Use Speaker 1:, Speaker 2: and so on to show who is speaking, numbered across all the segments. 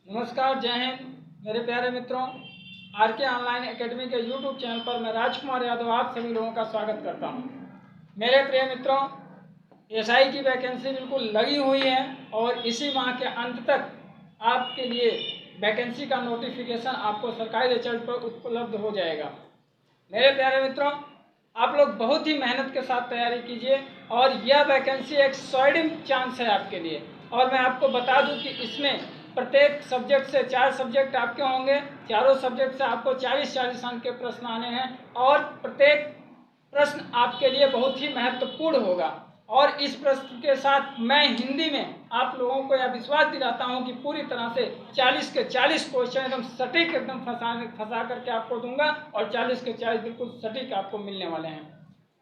Speaker 1: नमस्कार, जय हिंद मेरे प्यारे मित्रों। आर के ऑनलाइन एकेडमी के यूट्यूब चैनल पर मैं राजकुमार यादव आप सभी लोगों का स्वागत करता हूं। मेरे प्रिय मित्रों, एसआई की वैकेंसी बिल्कुल लगी हुई है और इसी माह के अंत तक आपके लिए वैकेंसी का नोटिफिकेशन आपको सरकारी वेबसाइट पर उपलब्ध हो जाएगा। मेरे प्यारे मित्रों, आप लोग बहुत ही मेहनत के साथ तैयारी कीजिए और यह वैकेंसी एक सॉलिड चांस है आपके लिए। और मैं आपको बता दूं कि इसमें प्रत्येक सब्जेक्ट से 4 सब्जेक्ट आपके होंगे। चारों सब्जेक्ट से आपको 40-40 अंक के प्रश्न आने हैं और प्रत्येक प्रश्न आपके लिए बहुत ही महत्वपूर्ण होगा। और इस प्रश्न के साथ मैं हिंदी में आप लोगों को यह विश्वास दिलाता हूं कि पूरी तरह से 40 के 40 क्वेश्चन एकदम सटीक एकदम फंसा करके आपको दूंगा और 40 के 40 बिल्कुल सटीक आपको मिलने वाले हैं।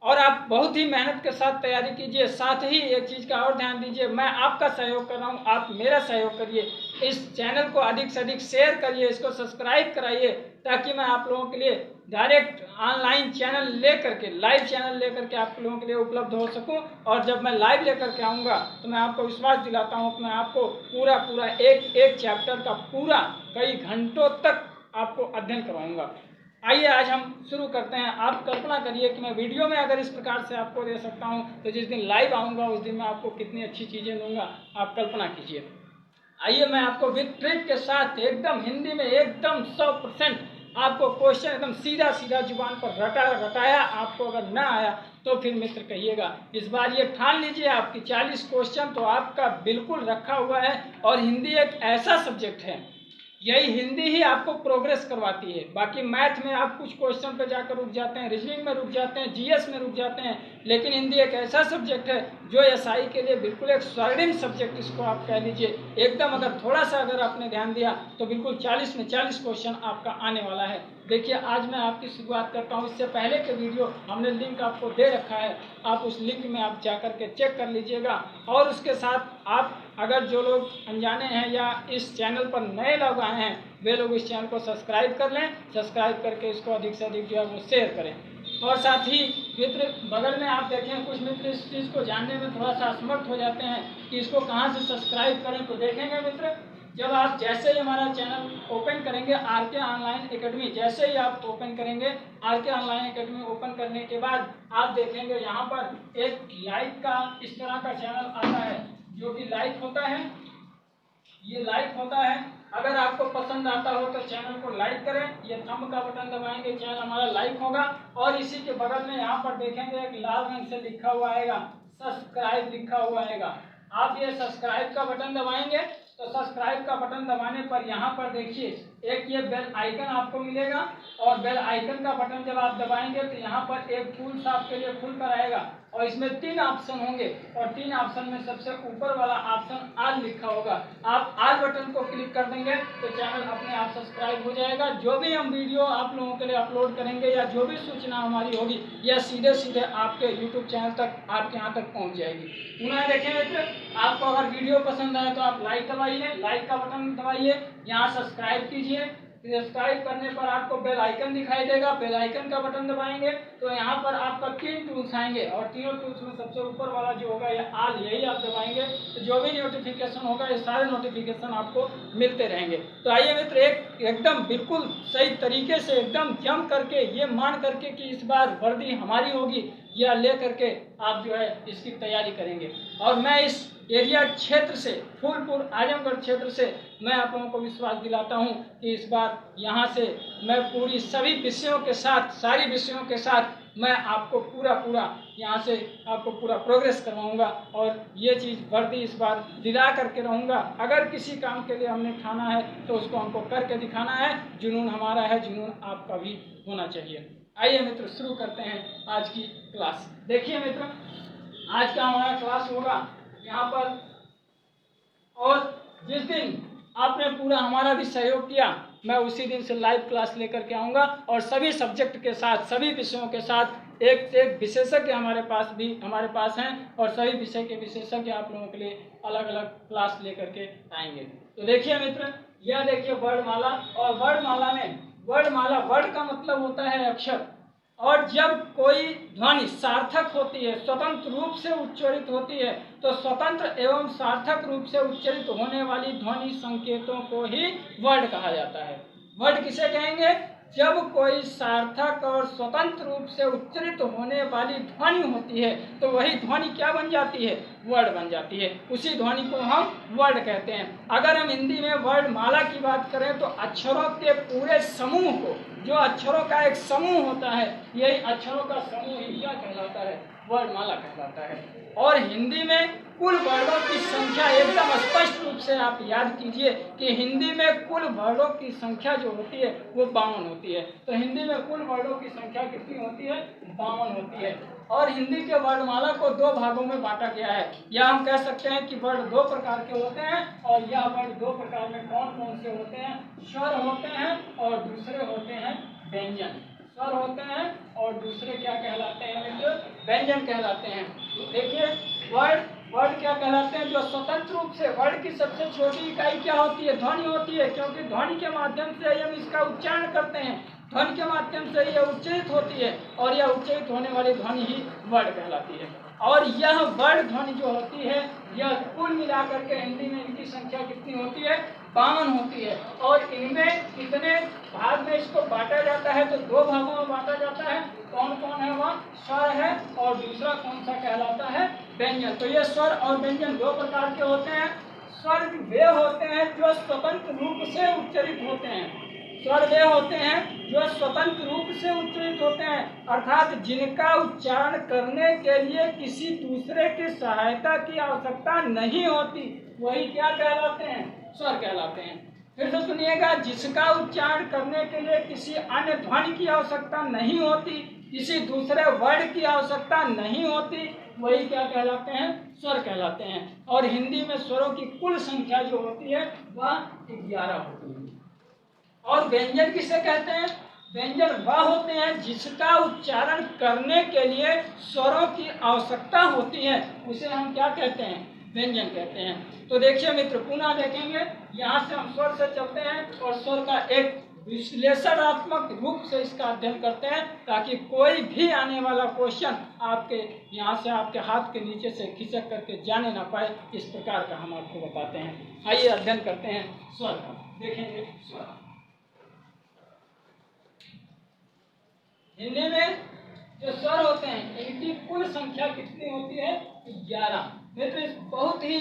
Speaker 1: और आप बहुत ही मेहनत के साथ तैयारी कीजिए। साथ ही एक चीज़ का और ध्यान दीजिए, मैं आपका सहयोग कर रहा हूँ, आप मेरा सहयोग करिए। इस चैनल को अधिक से अधिक शेयर करिए, इसको सब्सक्राइब कराइए, ताकि मैं आप लोगों के लिए डायरेक्ट ऑनलाइन चैनल लेकर के, लाइव चैनल लेकर के आप लोगों के लिए उपलब्ध हो सकूं। और जब मैं लाइव लेकर के आऊँगा तो मैं आपको विश्वास दिलाता हूँ कि मैं आपको पूरा एक एक चैप्टर का पूरा कई घंटों तक आपको अध्ययन करवाऊँगा। आइए आज हम शुरू करते हैं। आप कल्पना करिए कि मैं वीडियो में अगर इस प्रकार से आपको दे सकता हूं, तो जिस दिन लाइव आऊँगा उस दिन मैं आपको कितनी अच्छी चीज़ें दूंगा, आप कल्पना कीजिए। आइए मैं आपको विद ट्रिक के साथ एकदम हिंदी में एकदम 100% आपको क्वेश्चन एकदम सीधा सीधा जुबान पर रटाया। आपको अगर ना आया तो फिर मित्र कहिएगा। इस बार ये ठान लीजिए आपकी 40 क्वेश्चन तो आपका बिल्कुल रखा हुआ है। और हिंदी एक ऐसा सब्जेक्ट है, यही हिंदी ही आपको प्रोग्रेस करवाती है। बाकी मैथ में आप कुछ क्वेश्चन पे जाकर रुक जाते हैं, रीजनिंग में रुक जाते हैं, जीएस में रुक जाते हैं, लेकिन हिंदी एक ऐसा सब्जेक्ट है जो एसआई के लिए बिल्कुल एक स्वर्णिम सब्जेक्ट इसको आप कह लीजिए। एकदम अगर थोड़ा सा अगर आपने ध्यान दिया तो बिल्कुल 40 में 40 क्वेश्चन आपका आने वाला है। देखिए आज मैं आपकी शुरुआत करता हूँ। इससे पहले के वीडियो हमने लिंक आपको दे रखा है, आप उस लिंक में आप जाकर के चेक कर लीजिएगा। और उसके साथ आप अगर जो लोग अनजाने हैं या इस चैनल पर नए लोग आए हैं, वे लोग इस चैनल को सब्सक्राइब कर लें। सब्सक्राइब करके इसको अधिक से अधिक जो है वो शेयर करें। और साथ ही मित्र बगल में आप देखें, कुछ मित्र इस चीज़ को जानने में थोड़ा सा असमर्थ हो जाते हैं कि इसको कहाँ से सब्सक्राइब करें। तो देखेंगे मित्र, जब आप जैसे ही हमारा चैनल ओपन करेंगे आर के ऑनलाइन एकेडमी, जैसे ही आप ओपन करेंगे आर के ऑनलाइन एकेडमी, ओपन करने के बाद आप देखेंगे यहाँ पर एक लाइक का इस तरह का चैनल आता है, जो कि लाइक होता है, ये लाइक होता है। अगर आपको पसंद आता हो तो चैनल को लाइक करें, ये थंब का बटन दबाएंगे, चैनल हमारा लाइक होगा। और इसी के बगल में यहाँ पर देखेंगे एक लाल रंग से लिखा हुआ आएगा, सब्सक्राइब लिखा हुआ आएगा। आप ये सब्सक्राइब का बटन दबाएंगे तो सब्सक्राइब का बटन दबाने पर यहाँ पर देखिए एक ये बेल आइकन आपको मिलेगा। और बेल आइकन का बटन जब आप दबाएंगे तो यहाँ पर एक फूल सा आपके लिए खुल कर आएगा और इसमें 3 ऑप्शन होंगे और 3 ऑप्शन में सबसे ऊपर वाला ऑप्शन ऑल लिखा होगा। आप ऑल बटन को क्लिक कर देंगे तो चैनल अपने आप सब्सक्राइब हो जाएगा। जो भी हम वीडियो आप लोगों के लिए अपलोड करेंगे या जो भी सूचना हमारी होगी, यह सीधे सीधे आपके यूट्यूब चैनल तक, आपके यहाँ तक पहुँच जाएगी। पुनः देखें मित्र, आपको अगर वीडियो पसंद आए तो आप लाइक दबाइए, लाइक का बटन दबाइए, यहाँ सब्सक्राइब कीजिए। सब्सक्राइब करने पर आपको बेल आइकन दिखाई देगा, बेल आइकन का बटन दबाएंगे तो यहाँ पर आपका 3 टूल्स आएंगे और तीनों टूल्स में सबसे ऊपर वाला जो होगा ये ऑल, यही आप दबाएंगे तो जो भी नोटिफिकेशन होगा ये सारे नोटिफिकेशन आपको मिलते रहेंगे। तो आइए मित्र, एकदम बिल्कुल सही तरीके से एकदम जम करके ये मान करके कि इस बार वर्दी हमारी होगी, यह ले करके आप जो है इसकी तैयारी करेंगे। और मैं इस एरिया क्षेत्र से, फूलपुर आजमगढ़ क्षेत्र से मैं आप लोगों को विश्वास दिलाता हूं कि इस बार यहां से मैं पूरी सभी विषयों के साथ, सारी विषयों के साथ मैं आपको पूरा यहां से आपको पूरा प्रोग्रेस करवाऊंगा। और ये चीज़ वर्दी इस बार दिला करके रहूंगा। अगर किसी काम के लिए हमने ठाना है तो उसको हमको करके दिखाना है। जुनून हमारा है, जुनून आपका भी होना चाहिए। आइए मित्र शुरू करते हैं आज की क्लास। देखिए मित्र, आज का हमारा क्लास होगा यहाँ पर, और जिस दिन आपने पूरा हमारा भी सहयोग किया मैं उसी दिन से लाइव क्लास लेकर के आऊँगा और सभी सब्जेक्ट के साथ, सभी विषयों के साथ एक से एक विशेषज्ञ हमारे पास हैं और सभी विषय के विशेषज्ञ आप लोगों के लिए अलग अलग क्लास लेकर के आएंगे। तो देखिए मित्र, यह देखिए वर्णमाला, और वर्णमाला में वर्णमाला, वर्ड का मतलब होता है अक्षर, और जब कोई ध्वनि सार्थक होती है, स्वतंत्र रूप से उच्चारित होती है, तो स्वतंत्र एवं सार्थक रूप से उच्चारित होने वाली ध्वनि संकेतों को ही वर्ड कहा जाता है। वर्ड किसे कहेंगे? जब कोई सार्थक और स्वतंत्र रूप से उच्चारित होने वाली ध्वनि होती है तो वही ध्वनि क्या बन जाती है? वर्ड बन जाती है। उसी ध्वनि को हम वर्ड कहते हैं। अगर हम हिंदी में वर्ड माला की बात करें तो अक्षरों के पूरे समूह को, जो अक्षरों का एक समूह होता है, यही अक्षरों का समूह ही क्या कहलाता है? वर्णमाला कहलाता है। और हिंदी में कुल वर्णों की संख्या एकदम स्पष्ट रूप से आप याद कीजिए कि हिंदी में कुल वर्णों की संख्या जो होती है वो 52 होती है। तो हिंदी में कुल वर्णों की संख्या कितनी होती है? 52 होती है। और हिंदी के वर्णमाला को 2 भागों में बांटा गया है। या हम कह सकते हैं कि वर्ण 2 प्रकार के होते हैं। और यह वर्ण 2 प्रकार में कौन कौन से होते हैं? स्वर होते हैं और दूसरे होते हैं व्यंजन। स्वर होते हैं और दूसरे क्या कहलाते हैं मित्र? व्यंजन कहलाते हैं। तो देखिए, वर्ड क्या कहलाते हैं? जो स्वतंत्र रूप से, वर्ड की सबसे छोटी इकाई क्या होती है? ध्वनि होती है, क्योंकि ध्वनि के माध्यम से हम इसका उच्चारण करते हैं। ध्वनि के माध्यम से यह उच्चारित होती है और यह उच्चारित होने वाली ध्वनि ही वर्ड कहलाती है। और यह वर्ड ध्वनि जो होती है, यह कुल मिलाकर के हिंदी में इनकी संख्या कितनी होती है? 52 होती है। और इनमें कितने भाग में इसको बांटा जाता है? तो 2 भागों में बांटा जाता है। कौन कौन है वह? स्वर है और दूसरा कौन सा कहलाता है? व्यंजन। तो ये स्वर और व्यंजन 2 प्रकार के होते हैं। स्वर वे होते हैं जो स्वतंत्र रूप से उच्चारित होते हैं। स्वर वे होते हैं जो स्वतंत्र रूप से उच्चारित होते हैं, अर्थात जिनका उच्चारण करने के लिए किसी दूसरे की सहायता की आवश्यकता नहीं होती, वही क्या कहलाते हैं? स्वर कहलाते हैं। फिर से सुनिएगा, जिसका उच्चारण करने के लिए किसी अन्य ध्वनि की आवश्यकता नहीं होती, किसी दूसरे वर्ड की आवश्यकता नहीं होती, वही क्या कहलाते हैं? स्वर कहलाते हैं। और हिंदी में स्वरों की कुल संख्या जो होती है वह 11 होती है। और व्यंजन किसे कहते हैं? व्यंजन वह होते हैं जिसका उच्चारण करने के लिए स्वरों की आवश्यकता होती है, उसे हम क्या कहते हैं? व्यंजन कहते हैं। तो देखिए मित्र, पुनः देखेंगे, यहाँ से हम स्वर से चलते हैं और स्वर का एक विश्लेषणात्मक रूप से इसका अध्ययन करते हैं, ताकि कोई भी आने वाला क्वेश्चन आपके यहाँ से, आपके हाथ के नीचे से खिसक करके जाने ना पाए, इस प्रकार का हम आपको बताते हैं। आइए अध्ययन करते हैं स्वर का। देखेंगे स्वर। हिंदी में जो स्वर होते हैं इनकी कुल संख्या कितनी होती है? 11। मित्र, बहुत ही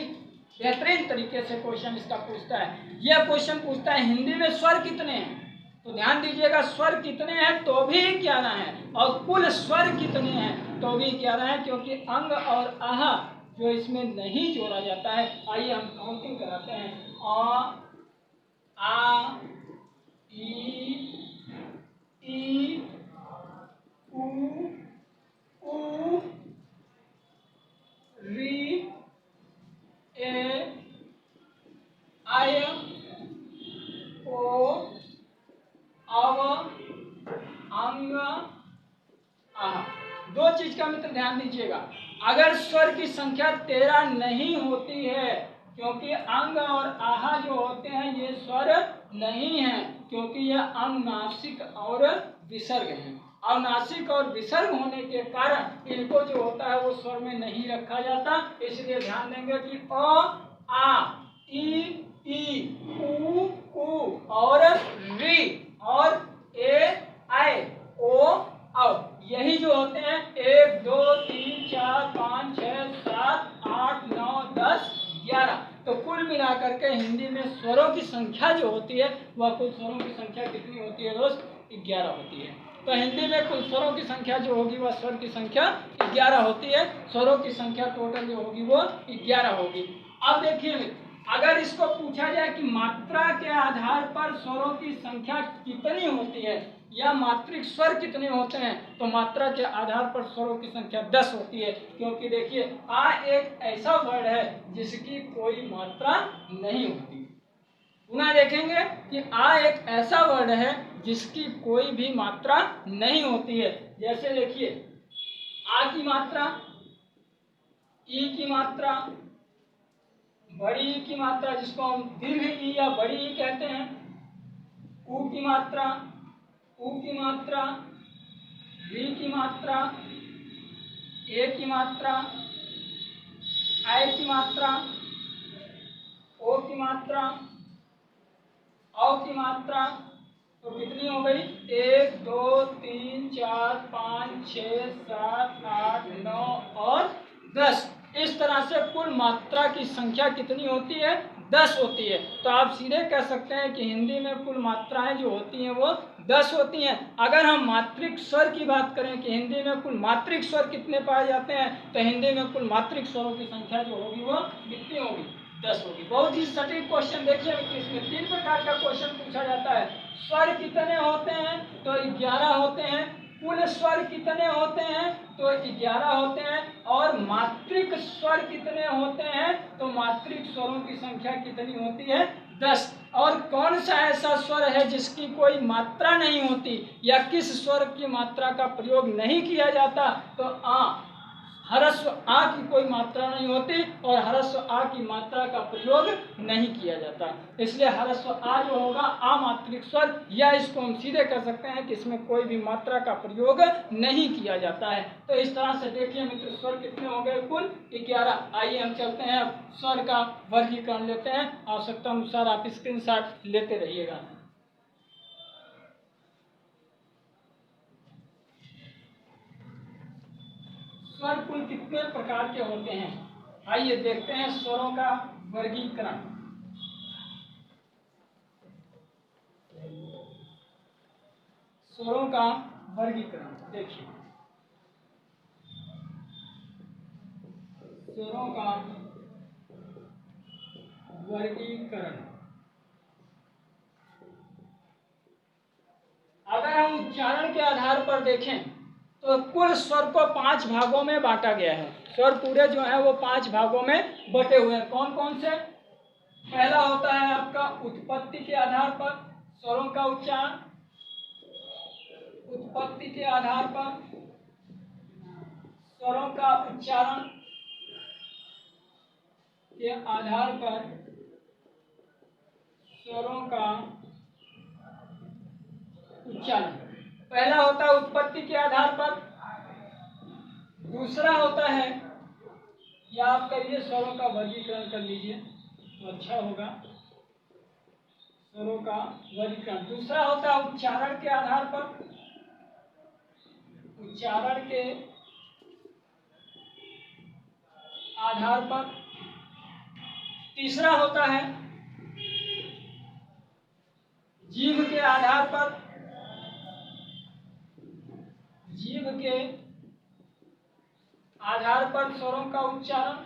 Speaker 1: बेहतरीन तरीके से क्वेश्चन इसका पूछता है। यह क्वेश्चन पूछता है हिंदी में स्वर कितने हैं? तो ध्यान दीजिएगा, स्वर कितने हैं तो भी 11 हैं, और कुल स्वर कितने हैं तो भी 11 हैं, क्योंकि अंग और आह जो इसमें नहीं जोड़ा जाता है। आइए हम काउंटिंग कराते हैं। आ, ई, उ, ऊ, री, ए, आय, ओ, अव, अंग, आह। 2 चीज का मित्र ध्यान दीजिएगा। अगर स्वर की संख्या 13 नहीं होती है, क्योंकि अंग और आहा जो होते हैं ये स्वर नहीं है, क्योंकि यह अनुनासिक और विसर्ग है। अनुनासिक और विसर्ग होने के कारण इनको जो होता है वो स्वर में नहीं रखा जाता। इसलिए ध्यान देंगे कि अ, आ, ई, उ, और री और ए, आय, ओ, अब यही जो होते हैं 1 2 3 4 5 6 7 8 9 10 11। तो कुल मिलाकर के हिंदी में स्वरों की संख्या जो होती है वह कुल स्वरों की संख्या कितनी होती है दोस्त? 11 होती है। तो हिंदी में कुल स्वरों की संख्या जो होगी वह स्वर की संख्या 11 होती है। स्वरों की संख्या टोटल जो होगी वो 11 होगी। अब देखिए, अगर इसको पूछा जाए कि मात्रा के आधार पर स्वरों की संख्या कितनी होती है या मात्रिक स्वर कितने होते हैं, तो मात्रा के आधार पर स्वरों की संख्या 10 होती है। क्योंकि देखिए, आ एक ऐसा वर्ड है जिसकी कोई मात्रा नहीं होती। पुनः देखेंगे कि आ एक ऐसा वर्ड है जिसकी कोई भी मात्रा नहीं होती है। जैसे देखिए, आ की मात्रा, ई की मात्रा, बड़ी ई की मात्रा जिसको हम दीर्घ ई या बड़ी ई कहते हैं, ऊ की मात्रा, ऊ की मात्रा, री की मात्रा, ए की मात्रा, आई की मात्रा, ओ की मात्रा, औ की मात्रा, तो कितनी हो गई? 1 2 3 4 5 6 7 8 9 और 10। इस तरह से कुल मात्रा की संख्या कितनी होती है? 10 होती है। तो आप सीधे कह सकते हैं कि हिंदी में कुल मात्राएं जो होती हैं वो 10 होती हैं। अगर हम मात्रिक स्वर की बात करें कि हिंदी में कुल मात्रिक स्वर कितने पाए जाते हैं, तो हिंदी में कुल मात्रिक स्वरों की संख्या जो होगी वो कितनी होगी? 10 होगी। बहुत ही सटीक क्वेश्चन। देखिए इसमें 3 प्रकार का क्वेश्चन पूछा जाता है। स्वर कितने होते हैं? तो 11 होते हैं। कुल स्वर कितने होते हैं? तो 11 होते हैं। और मात्रिक स्वर कितने होते हैं? तो मात्रिक स्वरों की संख्या कितनी होती है? 10। और कौन सा ऐसा स्वर है जिसकी कोई मात्रा नहीं होती, या किस स्वर की मात्रा का प्रयोग नहीं किया जाता? तो आ, ह्रस्व आ की कोई मात्रा नहीं होती और ह्रस्व आ की मात्रा का प्रयोग नहीं किया जाता। इसलिए ह्रस्व आ जो होगा अमात्रिक स्वर, या इसको हम सीधे कर सकते हैं कि इसमें कोई भी मात्रा का प्रयोग नहीं किया जाता है। तो इस तरह से देखिए मित्र, स्वर कितने हो गए? कुल 11। आइए हम चलते हैं, अब स्वर का वर्गीकरण लेते हैं। आवश्यकता अनुसार आप स्क्रीनशॉट लेते रहिएगा। स्वर कुल कितने प्रकार के होते हैं? आइए देखते हैं स्वरों का वर्गीकरण। स्वरों का वर्गीकरण देखिए, स्वरों का वर्गीकरण। अगर हम उच्चारण के आधार पर देखें तो कुल स्वर को 5 भागों में बांटा गया है। स्वर पूरे जो है वो 5 भागों में बटे हुए हैं। कौन कौन से? पहला होता है आपका उत्पत्ति के आधार पर स्वरों का उच्चारण। उत्पत्ति के आधार पर स्वरों का उच्चारण के आधार पर स्वरों का उच्चारण पहला होता है उत्पत्ति के आधार पर। दूसरा होता है, या आप करिए स्वरों का वर्गीकरण कर लीजिए तो अच्छा होगा। स्वरों का वर्गीकरण। दूसरा होता है उच्चारण के आधार पर। उच्चारण के आधार पर। तीसरा होता है जीभ के आधार पर। जीभ के आधार पर स्वरों का उच्चारण।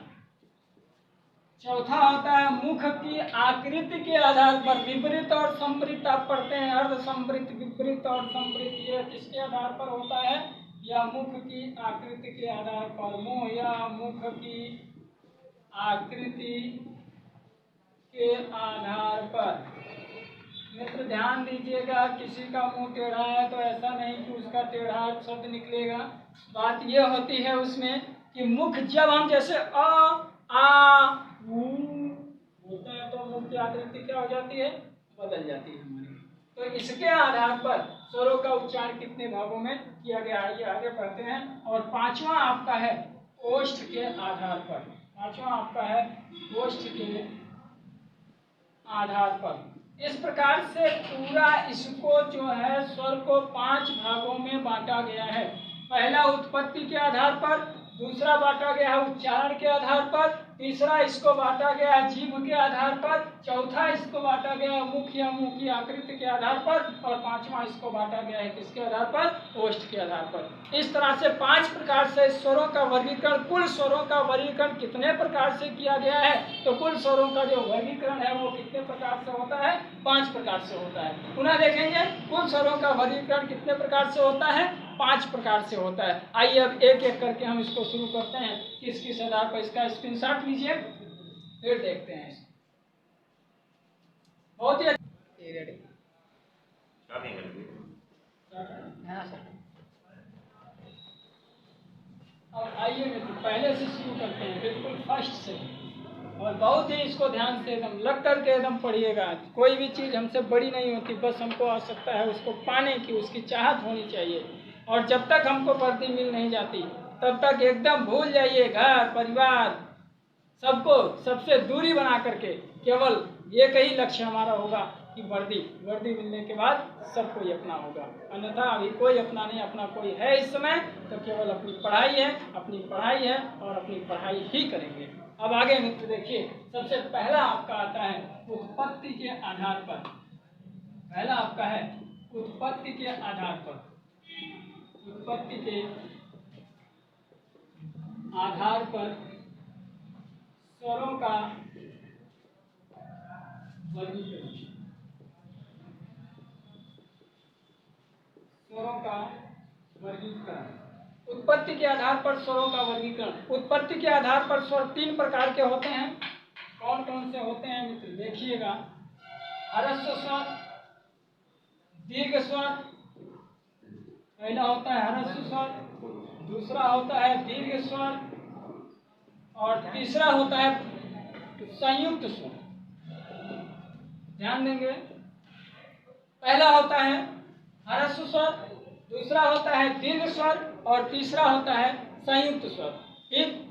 Speaker 1: चौथा होता है मुख की आकृति के आधार पर। विपरीत और संपरीत आप पढ़ते हैं, अर्ध संपरीत, विपरीत और संपरीत, ये किसके आधार पर होता है? या मुख की आकृति के आधार पर। मुंह या मुख की आकृति के आधार पर। मित्र ध्यान दीजिएगा, किसी का मुंह टेढ़ा है तो ऐसा नहीं कि उसका टेढ़ा शब्द निकलेगा। बात यह होती है उसमें कि मुख जब हम जैसे आ ऊ बोलते हैं तो मुख की आकृति क्या हो जाती है? बदल जाती है हमारी। तो इसके आधार पर स्वरों का उच्चारण कितने भागों में किया गया है, ये आगे पढ़ते हैं। और पांचवा आपका है ओष्ठ के आधार पर। पांचवा आपका है ओष्ठ के आधार पर। इस प्रकार से पूरा इसको जो है स्वर को 5 भागों में बांटा गया है। पहला उत्पत्ति के आधार पर, दूसरा बांटा गया है उच्चारण के आधार पर, तीसरा इसको बांटा गया है जीभ के आधार पर, चौथा इसको बांटा गया है मुख या मुंह की आकृति के आधार पर, और पांचवा इसको बांटा गया है किसके आधार पर? ओष्ठ के आधार पर। इस तरह से 5 प्रकार से स्वरों का वर्गीकरण। कुल स्वरों का वर्गीकरण कितने प्रकार से किया गया है? तो कुल स्वरों का जो वर्गीकरण है वो कितने प्रकार से होता है? 5 प्रकार से होता है। पुनः देखेंगे कुल स्वरों का वर्गीकरण कितने प्रकार से होता है? 5 प्रकार से होता है। आइए अब एक एक करके हम इसको शुरू करते हैं। किस किस आधार पर? इसका स्क्रीनशॉट लीजिए, फिर देखते हैं इसको। बहुत ही रेडी। अब आइए मित्र पहले से शुरू करते हैं, बिल्कुल फर्स्ट से, और बहुत ही इसको ध्यान से एकदम लग करके एकदम पढ़िएगा। कोई भी चीज़ हमसे बड़ी नहीं होती, बस हमको आवश्यकता है उसको पाने की, उसकी चाहत होनी चाहिए। और जब तक हमको वर्दी मिल नहीं जाती तब तक एकदम भूल जाइए घर परिवार सबको, सबसे दूरी बना करके केवल एक ही लक्ष्य हमारा होगा कि वर्दी मिलने के बाद सब कोई अपना होगा। अन्यथा अभी कोई अपना नहीं, अपना कोई है इस समय तो केवल अपनी पढ़ाई है, अपनी पढ़ाई है और अपनी पढ़ाई ही करेंगे। अब आगे मित्र देखिए, सबसे पहला आपका आता है उत्पत्ति के आधार पर। पहला आपका है उत्पत्ति के आधार पर। उत्पत्ति के आधार पर स्वरों का वर्गीकरण। स्वरों का वर्गीकरण। उत्पत्ति के आधार पर स्वरों का वर्गीकरण। उत्पत्ति के आधार पर स्वर 3 प्रकार के होते हैं। कौन कौन से होते हैं मित्र देखिएगा। ह्रस्व स्वर, दीर्घ स्वर, पहला होता है ह्रस्व स्वर, दूसरा होता है दीर्घ स्वर और तीसरा होता है संयुक्त स्वर। ध्यान देंगे, पहला होता है ह्रस्व स्वर, दूसरा होता है दीर्घ स्वर और तीसरा होता है संयुक्त स्वर।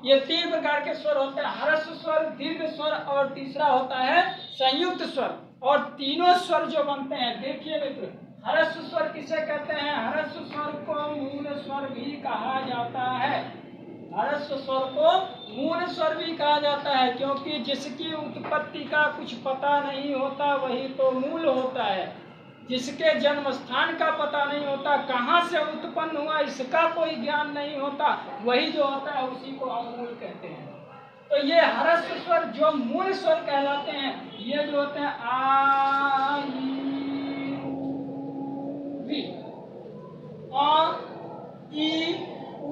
Speaker 1: ये 3 प्रकार के स्वर होते हैं, ह्रस्व स्वर, दीर्घ स्वर और तीसरा होता है संयुक्त स्वर। और तीनों स्वर जो बनते हैं देखिए मित्र, ह्रस्व स्वर किसे कहते हैं? ह्रस्व स्वर को मूल स्वर भी कहा जाता है। ह्रस्व स्वर को मूल स्वर भी कहा जाता है, क्योंकि जिसकी उत्पत्ति का कुछ पता नहीं होता वही तो मूल होता है। जिसके जन्म स्थान का पता नहीं होता, कहाँ से उत्पन्न हुआ इसका कोई ज्ञान नहीं होता, वही जो होता है उसी को हम मूल कहते हैं। तो ये ह्रस्व स्वर जो मूल स्वर कहलाते हैं, ये जो होते हैं आ, ई, री, आ, ई, उ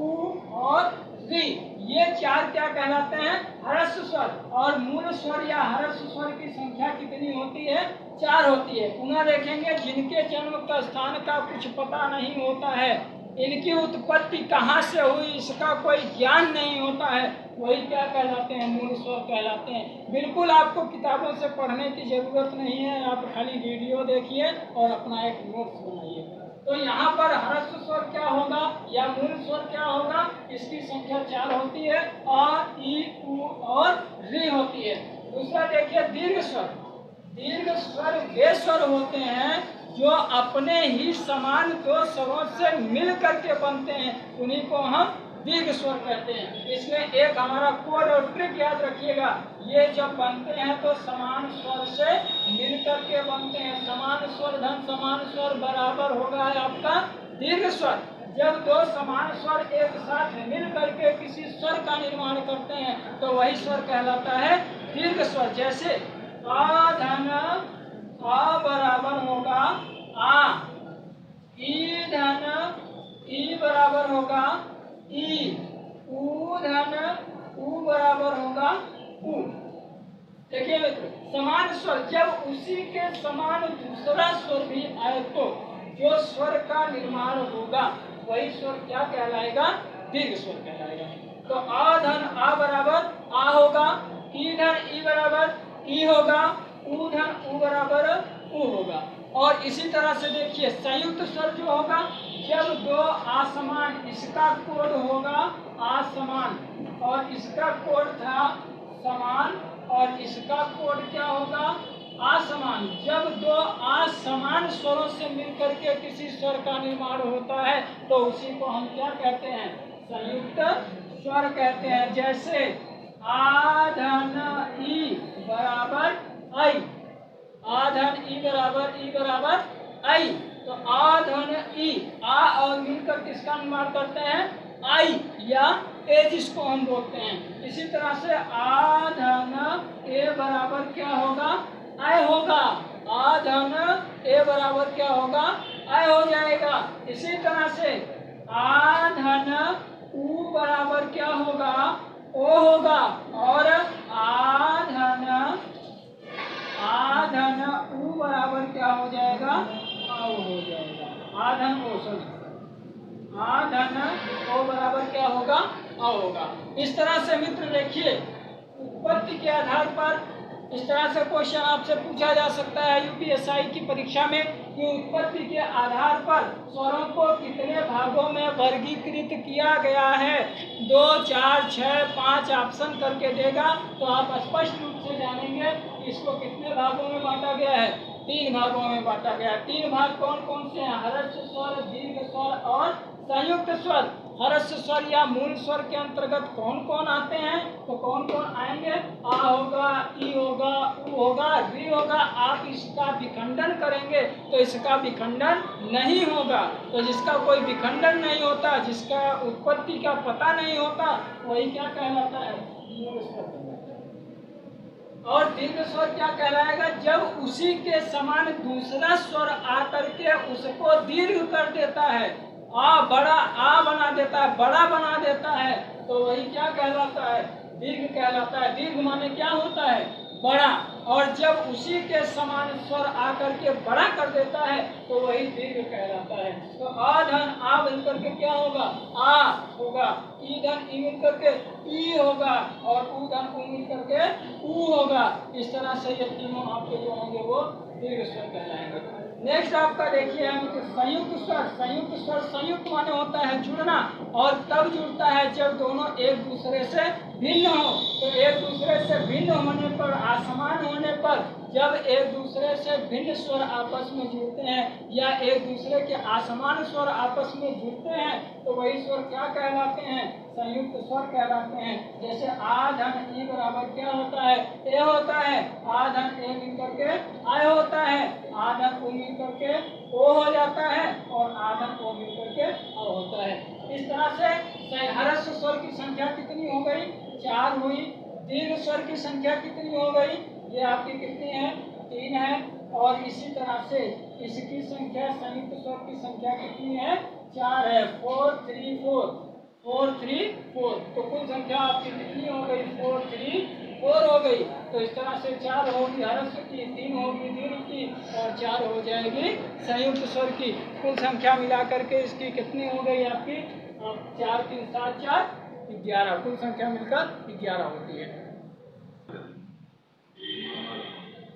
Speaker 1: और री, ये 4 क्या कहलाते हैं? ह्रस्व स्वर। और मूल स्वर या ह्रस्व स्वर की संख्या कितनी होती है? 4 होती है। पुनः देखेंगे, जिनके जन्म का स्थान का कुछ पता नहीं होता है, इनकी उत्पत्ति कहाँ से हुई इसका कोई ज्ञान नहीं होता है, वही क्या कहलाते हैं? मूल स्वर कहलाते हैं। बिल्कुल आपको किताबों से पढ़ने की जरूरत नहीं है, आप खाली वीडियो देखिए और अपना एक नोट्स बनाइए। तो यहाँ पर ह्रस्व स्वर क्या होगा या मूल स्वर क्या होगा? इसकी संख्या 4 होती है, आ, ई, उ और री होती है। दूसरा देखिए दीर्घ स्वर। दीर्घ स्वर वे स्वर होते हैं जो अपने ही समान 2 स्वरों से मिल करके बनते हैं, उन्हीं को हम दीर्घ स्वर कहते हैं। इसमें एक हमारा कोड और ट्रिक याद रखिएगा, ये जब बनते हैं तो समान स्वर से मिल करके बनते हैं। समान स्वर धन समान स्वर बराबर होगा आपका दीर्घ स्वर। जब 2 समान स्वर एक साथ मिल करके किसी स्वर का निर्माण करते हैं तो वही स्वर कहलाता है दीर्घ स्वर। जैसे आ धन आ बराबर होगा आ, ई धन ई बराबर होगा ई, उ धन उ बराबर होगा उ। देखिए मित्र, समान स्वर जब उसी के समान दूसरा स्वर भी आए तो जो स्वर का निर्माण होगा वही स्वर क्या कहलाएगा? दीर्घ स्वर कहलाएगा। तो आ धन आ बराबर आ होगा, ई धन ई बराबर ई होगा, उ धन उ बराबर उ होगा। और इसी तरह से देखिए संयुक्त स्वर जो होगा, जब 2 असमान, इसका कोड होगा असमान और इसका कोड था समान और इसका कोड क्या होगा? असमान। जब 2 असमान स्वरों से मिलकर के किसी स्वर का निर्माण होता है तो उसी को हम क्या कहते हैं? संयुक्त स्वर कहते हैं। जैसे आ धन ई बराबर आई, आ धन ई बराबर आई। तो आ धन ई, आ और मिलकर किसका निर्माण करते हैं? आई या ए जिसको हम बोलते हैं। इसी तरह से आ धन ए बराबर क्या होगा? आई होगा। आ धन ए बराबर क्या होगा? आई हो जाएगा। इसी तरह से आ धन उ बराबर क्या होगा? ओ होगा। और आ धन उ बराबर क्या हो जाएगा? आओ हो जाएगा। आ धन ओ बराबर क्या होगा? आओ होगा। इस तरह से मित्र देखिए, उत्पत्ति के आधार पर इस तरह से क्वेश्चन आपसे पूछा जा सकता है यूपीएससी की परीक्षा में कि उत्पत्ति के आधार पर स्वरों को कितने भागों में वर्गीकृत किया गया है। 2, 4, 6, 5 ऑप्शन करके देगा तो आप स्पष्ट रूप से जानेंगे कि इसको कितने भागों में बांटा गया है। 3 भागों में बांटा गया। 3 भाग कौन कौन से हैं? ह्रस्व स्वर, दीर्घ स्वर और संयुक्त स्वर। ह्रस्व स्वर या मूल स्वर के अंतर्गत कौन कौन आते हैं? तो कौन कौन आएंगे? आ होगा, ई होगा, उ होगा, री होगा। आप इसका विखंडन करेंगे तो इसका विखंडन नहीं होगा। तो जिसका कोई विखंडन नहीं होता, जिसका उत्पत्ति का पता नहीं होता, वही क्या कहलाता है? मूल स्वर। और दीर्घ स्वर क्या कहलाएगा? जब उसी के समान दूसरा स्वर आकर के उसको दीर्घ कर देता है, आ बड़ा आ बना देता है, बड़ा बना देता है, तो वही क्या कहलाता है? दीर्घ कहलाता है। दीर्घ माने क्या होता है? बड़ा। और जब उसी के समान स्वर आकर के बड़ा कर देता है तो वही दीर्घ कहलाता है। तो आ धन आ बन करके क्या होगा? आ होगा। ई धन ई मिल करके ई होगा और उ धन उ मिल करके उ होगा। इस तरह से ये तीनों आपके जो होंगे वो दीर्घ स्वर कहलाएंगे। नेक्स्ट आपका देखिए हम संयुक्त स्वर। संयुक्त स्वर संयुक्त माने होता है जुड़ना, और तब जुड़ता है जब दोनों एक दूसरे से भिन्न हो। तो एक दूसरे से भिन्न होने पर, असमान होने पर, जब एक दूसरे से भिन्न स्वर आपस में जुड़ते हैं या एक दूसरे के असमान स्वर आपस में जुड़ते हैं तो वही स्वर क्या कहलाते हैं? संयुक्त स्वर कहलाते हैं। जैसे आ धन ई बराबर क्या होता है? ए होता है। आ धन ए मिल करके आय होता है। आ धन ओ मिल करके ओ हो जाता है और आ धन ओ मिल करके अ होता है। इस तरह से ह्रस्व स्वर की संख्या कितनी हो गई? 4 हुई। दीर्घ स्वर की संख्या कितनी हो गई? ये आपकी कितनी है? 3 है। और इसी तरह से इसकी संख्या, संयुक्त स्वर की संख्या कितनी है? 4 है। 4, 3, 4, 4, 3, 4। तो कुल संख्या आपकी कितनी हो गई? 4, 3, 4 हो गई। तो इस तरह से 4 होगी ह्रस्व की, 3 होगी दीर्घ की और 4 हो जाएगी संयुक्त स्वर की। कुल संख्या मिला करके इसकी कितनी हो गई आपकी? 4, 3, 7, 4, 11। कुल संख्या मिलकर 11 होती है।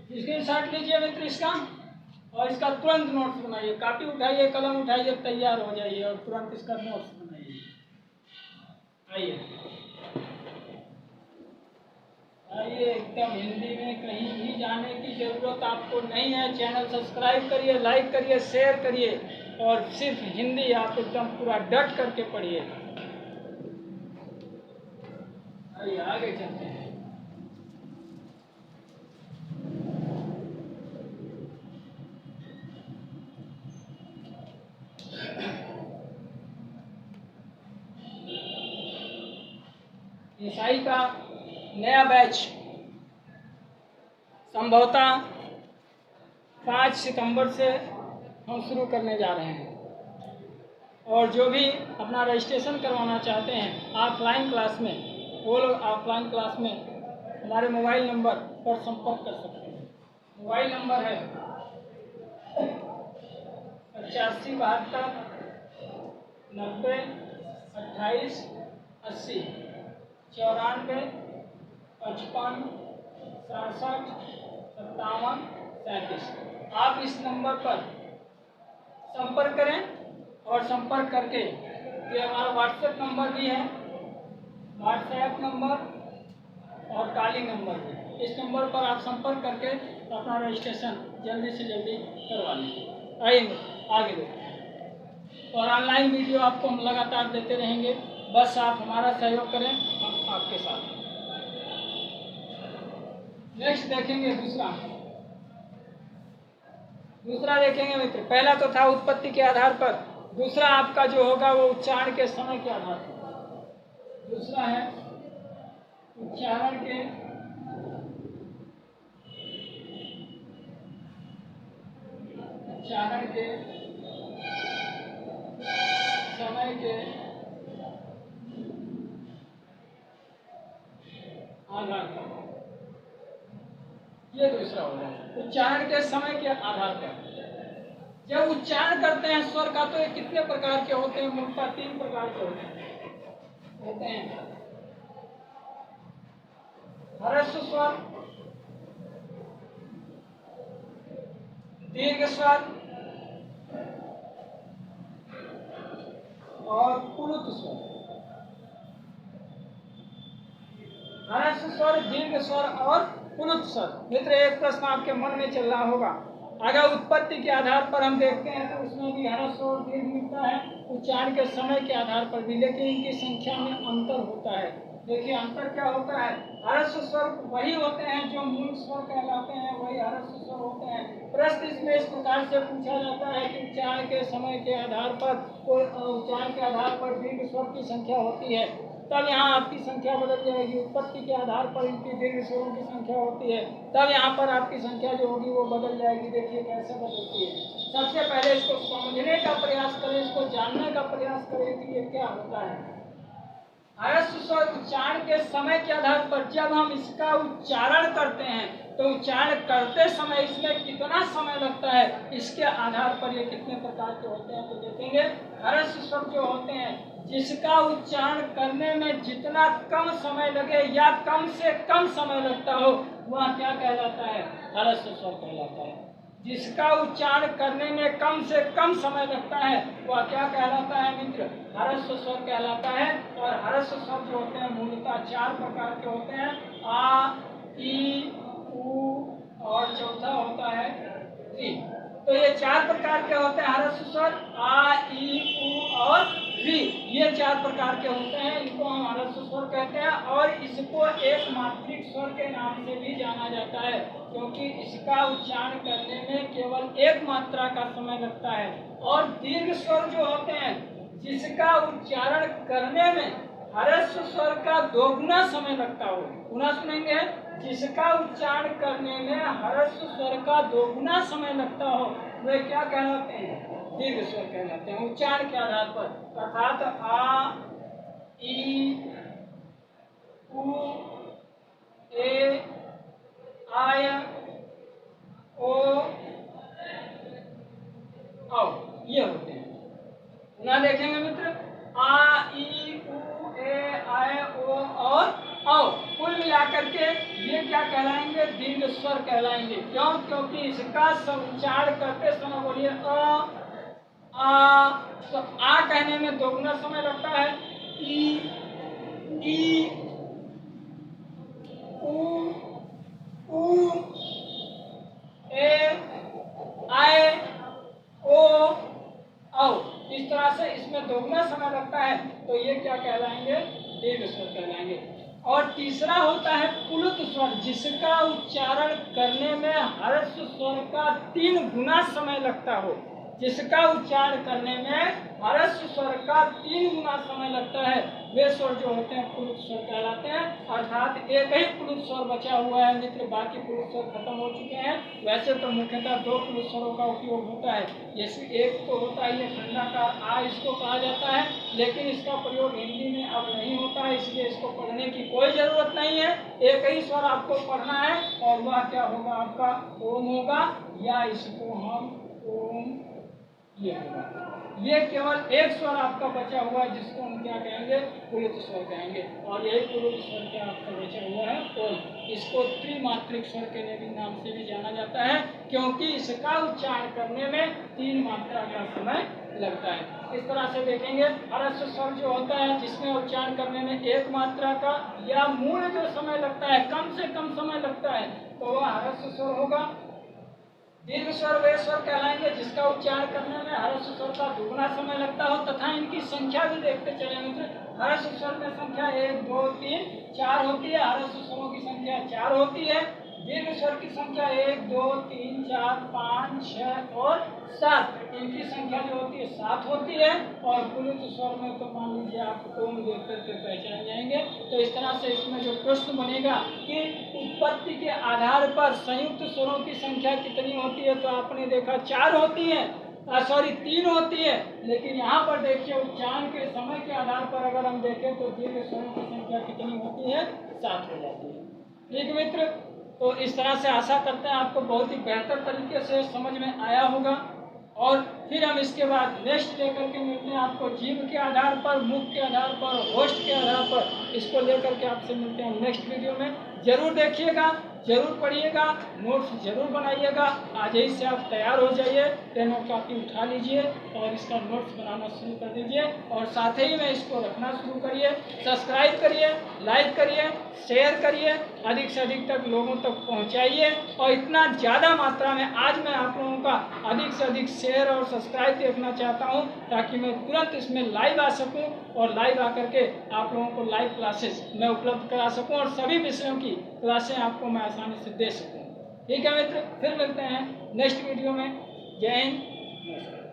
Speaker 1: स्क्रीनशॉट लीजिए मित्र इसका और इसका तुरंत नोट्स बनाइए। कॉपी उठाइए, कलम उठाइए, तैयार हो जाइए और तुरंत इसका नोट्स बनाइए। आइए आइए, एकदम हिंदी में कहीं भी जाने की जरूरत आपको नहीं है। चैनल सब्सक्राइब करिए, लाइक करिए, शेयर करिए और सिर्फ हिंदी आप एकदम पूरा डट करके पढ़िए। आइए आगे चलते हैं। ईसाई का नया बैच संभवतः 5 सितंबर से हम शुरू करने जा रहे हैं। और जो भी अपना रजिस्ट्रेशन करवाना चाहते हैं ऑफलाइन क्लास में, वो लोग ऑफलाइन क्लास में हमारे मोबाइल नंबर पर संपर्क कर सकते हैं। मोबाइल नंबर है 85 72 90 28 80 94 55 67 57 37। आप इस नंबर पर संपर्क करें और संपर्क करके, ये हमारा व्हाट्सएप नंबर भी है, व्हाट्सएप नंबर और कॉलिंग नंबर भी। इस नंबर पर आप संपर्क करके अपना रजिस्ट्रेशन जल्दी से जल्दी करवा लें। आइए आगे देखते। और ऑनलाइन वीडियो आपको हम लगातार देते रहेंगे, बस आप हमारा सहयोग करें, हम आपके साथ। नेक्स्ट देखेंगे दूसरा देखेंगे मित्र। पहला तो था उत्पत्ति के आधार पर, दूसरा आपका जो होगा वो उच्चारण के समय के आधार पर। दूसरा है उच्चारण के समय के आधार पर। ये दूसरा हो रहा है उच्चारण के समय के आधार पर। जब उच्चारण करते हैं स्वर का तो ये कितने प्रकार के होते हैं? मुख्यतः 3 प्रकार के होते हैं। ह्रस्व स्वर, दीर्घ स्वर और पुरुष स्वर। ह्रस्व स्वर, दीर्घ स्वर और पुरुष स्वर। मित्र, एक प्रश्न आपके मन में चल रहा होगा, अगर उत्पत्ति के आधार पर हम देखते हैं तो उसमें भी ह्रस्व और दीर्घ मिलता है, उच्चारण के समय के आधार पर भी, लेकिन इनकी संख्या में अंतर होता है। देखिए अंतर क्या होता है, ह्रस्व स्वर वही होते हैं जो मूल स्वर कहलाते हैं, वही ह्रस्व स्वर होते हैं। प्रश्न इसमें इस प्रकार से पूछा जाता है कि उच्चारण के समय के आधार पर, उच्चारण के आधार पर दीर्घ स्वर की संख्या होती है, तब यहाँ आपकी संख्या बदल जाएगी। उत्पत्ति के आधार पर इनकी दीर्घ स्वरों की संख्या होती है, तब यहाँ पर आपकी संख्या जो होगी वो बदल जाएगी। देखिए कैसे बदलती है। सबसे पहले इसको समझने का प्रयास करें, इसको जानने का प्रयास करें कि ये क्या होता है। ह्रस्व स्वर उच्चारण के समय के आधार पर जब हम इसका उच्चारण करते हैं तो उच्चारण करते समय इसमें कितना समय लगता है, इसके आधार पर ये कितने प्रकार के होते हैं। तो देखेंगे ह्रस्व स्वर जो होते हैं जिसका उच्चारण करने में जितना कम समय लगे या कम से कम समय लगता हो वह क्या कहलाता है, ह्रस्व स्वर कहलाता है। जिसका उच्चारण करने में कम से कम समय लगता है वह क्या कहलाता है मित्र, ह्रस्व स्वर कहलाता है। और ह्रस्व स्वर जो होते हैं मूलतः 4 प्रकार के होते हैं, आ, ई, उ और चौथा होता है री। तो ये 4 प्रकार के होते हैं ह्रस्व स्वर, आ, ई, उ और री। ये 4 प्रकार के होते हैं, इनको हम ह्रस्व स्वर कहते हैं। और इसको एक मात्रिक स्वर के नाम से भी जाना जाता है, क्योंकि इसका उच्चारण करने में केवल एक मात्रा का समय लगता है। और दीर्घ स्वर जो होते हैं जिसका उच्चारण करने में ह्रस्व स्वर का दोगुना समय लगता हो, पुनः सुनेंगे, जिसका उच्चारण करने में ह्रस्व स्वर का दोगुना समय लगता हो वे क्या कहलाते हैं, दीर्घ स्वर कहलाते हैं उच्चारण के आधार पर। अर्थात आ, ई, उ, ए, आय, ओ, औ, ये होते हैं। पुनः देखेंगे मित्र, आ, ई, उ, ए, आय, ओ और औ, कुल मिलाकर के ये क्या कहलाएंगे, दीर्घ स्वर कहलाएंगे। क्यों, क्योंकि इसका उच्चारण करते समय बोलिए आ, तो आ कहने में दोगुना समय लगता है, ई, उ, ए, आय, ओ, औ। इस तरह से इसमें दोगुना समय लगता है, तो ये क्या कहलाएंगे, दीर्घ स्वर कहलाएंगे। और तीसरा होता है पुलुत स्वर, जिसका उच्चारण करने में ह्रस्व स्वर का 3 गुना समय लगता हो। जिसका उच्चारण करने में ह्रस्व स्वर का 3 गुना समय लगता है वे स्वर जो होते हैं पुलुत स्वर कहलाते हैं। अर्थात एक ही पुलुत स्वर बचा हुआ है मित्र, बाकी पुलुत स्वर खत्म हो चुके हैं। वैसे तो मुख्यतः 2 पुलुत स्वरों का उपयोग होता है, जैसे एक तो होता है ये खंडाकार आ, इसको कहा जाता है, लेकिन इसका प्रयोग हिंदी में अब नहीं होता है, इसलिए इसको पढ़ने की कोई जरूरत नहीं है। एक ही स्वर आपको पढ़ना है और वह क्या होगा, आपका ओम होगा, या इसको हम ओम ये होगा। ये केवल एक स्वर आपका बचा हुआ है जिसको हम क्या कहेंगे, पुलुत स्वर कहेंगे। और यही पुलुत स्वर क्या आपका बचा हुआ है, ओम। इसको त्रिमात्रिक स्वर के नाम से भी जाना जाता है, क्योंकि इसका उच्चारण करने में 3 मात्रा का समय लगता है। इस तरह से देखेंगे ह्रस्व स्वर जो होता है जिसमें उच्चारण करने में 1 मात्रा का या मूल जो समय लगता है, कम से कम समय लगता है, तो वह ह्रस्व स्वर होगा। दीर्घ स्वर वे स्वर कहलाएंगे जिसका उच्चारण करने में ह्रस्व स्वर का दुगुना समय लगता हो, तथा इनकी संख्या भी देखते चले मित्र। ह्रस्व स्वर में संख्या 1, 2, 3, 4 होती है, ह्रस्व स्वरों की संख्या 4 होती है। दीर्घ स्वर की संख्या 1, 2, 3, 4, 5, 6 और 7, इनकी संख्या जो होती है 7 होती है। और पुलुत स्वर में तो मान लीजिए आप ओम देख करके पहचान जाएंगे। तो इस तरह से इसमें जो प्रश्न बनेगा कि उत्पत्ति के आधार पर संयुक्त स्वरों की संख्या कितनी होती है, तो आपने देखा 4 होती है, 3 होती है। लेकिन यहाँ पर देखिए उच्चारण के समय के आधार पर अगर हम देखें तो दीर्घ स्वरों की संख्या कितनी होती है, 7 हो जाती है। ठीक मित्र, तो इस तरह से आशा करते हैं आपको बहुत ही बेहतर तरीके से समझ में आया होगा। और फिर हम इसके बाद नेक्स्ट लेकर के मिलते हैं आपको जीव के आधार पर, मुख के आधार पर, होस्ट के आधार पर, इसको लेकर के आपसे मिलते हैं नेक्स्ट वीडियो में। जरूर देखिएगा जरूर पढ़िएगा, नोट्स जरूर बनाइएगा। आज ही से आप तैयार हो जाइए, पेन और कॉपी उठा लीजिए और इसका नोट्स बनाना शुरू कर दीजिए। और साथ ही में इसको रखना शुरू करिए, सब्सक्राइब करिए, लाइक करिए, शेयर करिए, अधिक से अधिक तक लोगों तक पहुंचाइए। और इतना ज़्यादा मात्रा में आज मैं आप लोगों का अधिक से अधिक शेयर और सब्सक्राइब देखना चाहता हूं, ताकि मैं तुरंत इसमें लाइव आ सकूं और लाइव आकर के आप लोगों को लाइव क्लासेस मैं उपलब्ध करा सकूं और सभी विषयों की क्लासें आपको मैं आसानी से दे सकूं। ठीक है मित्र, फिर मिलते हैं नेक्स्ट वीडियो में। जय हिंद, नमस्कार।